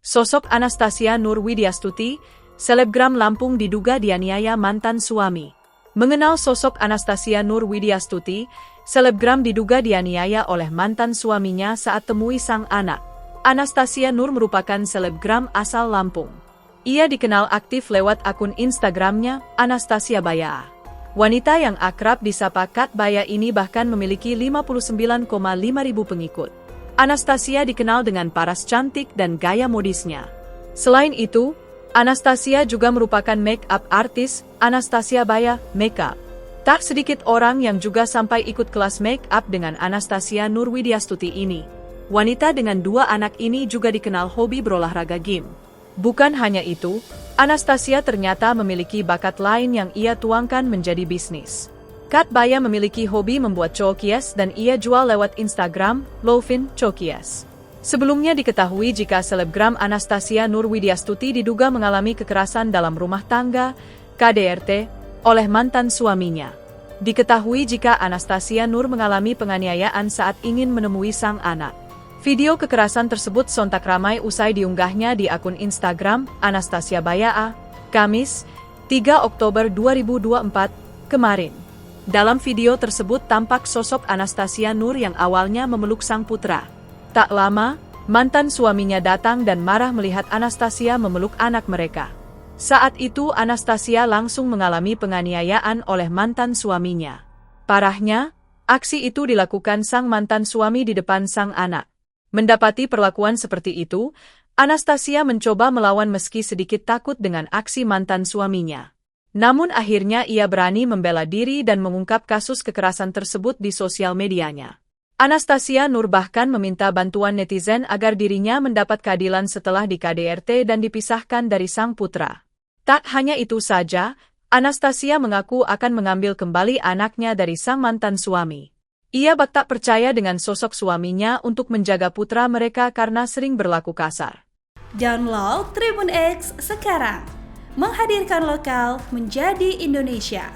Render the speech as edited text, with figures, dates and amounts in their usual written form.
Sosok Anastasia Nur Widyastuti, selebgram Lampung diduga dianiaya mantan suami. Mengenal sosok Anastasia Nur Widyastuti, selebgram diduga dianiaya oleh mantan suaminya saat temui sang anak. Anastasia Nur merupakan selebgram asal Lampung. Ia dikenal aktif lewat akun Instagramnya, Anastasia Baya. Wanita yang akrab disapa Kat Baya ini bahkan memiliki 59,5 ribu pengikut. Anastasia dikenal dengan paras cantik dan gaya modisnya. Selain itu, Anastasia juga merupakan make-up artis, Anastasia Baya Makeup. Tak sedikit orang yang juga sampai ikut kelas make-up dengan Anastasia Nur Widyastuti ini. Wanita dengan 2 anak ini juga dikenal hobi berolahraga gym. Bukan hanya itu, Anastasia ternyata memiliki bakat lain yang ia tuangkan menjadi bisnis. Kat Baya memiliki hobi membuat cokies dan ia jual lewat Instagram, Lovin Cokies. Sebelumnya diketahui jika selebgram Anastasia Nur Widyastuti diduga mengalami kekerasan dalam rumah tangga, KDRT, oleh mantan suaminya. Diketahui jika Anastasia Nur mengalami penganiayaan saat ingin menemui sang anak. Video kekerasan tersebut sontak ramai usai diunggahnya di akun Instagram, Anastasia Baya, Kamis, 3 Oktober 2024, kemarin. Dalam video tersebut tampak sosok Anastasia Nur yang awalnya memeluk sang putra. Tak lama, mantan suaminya datang dan marah melihat Anastasia memeluk anak mereka. Saat itu Anastasia langsung mengalami penganiayaan oleh mantan suaminya. Parahnya, aksi itu dilakukan sang mantan suami di depan sang anak. Mendapati perlakuan seperti itu, Anastasia mencoba melawan meski sedikit takut dengan aksi mantan suaminya. Namun akhirnya ia berani membela diri dan mengungkap kasus kekerasan tersebut di sosial medianya. Anastasia Nur bahkan meminta bantuan netizen agar dirinya mendapat keadilan setelah di KDRT dan dipisahkan dari sang putra. Tak hanya itu saja, Anastasia mengaku akan mengambil kembali anaknya dari sang mantan suami. Ia tak percaya dengan sosok suaminya untuk menjaga putra mereka karena sering berlaku kasar. Download Tribun X sekarang. Menghadirkan lokal menjadi Indonesia.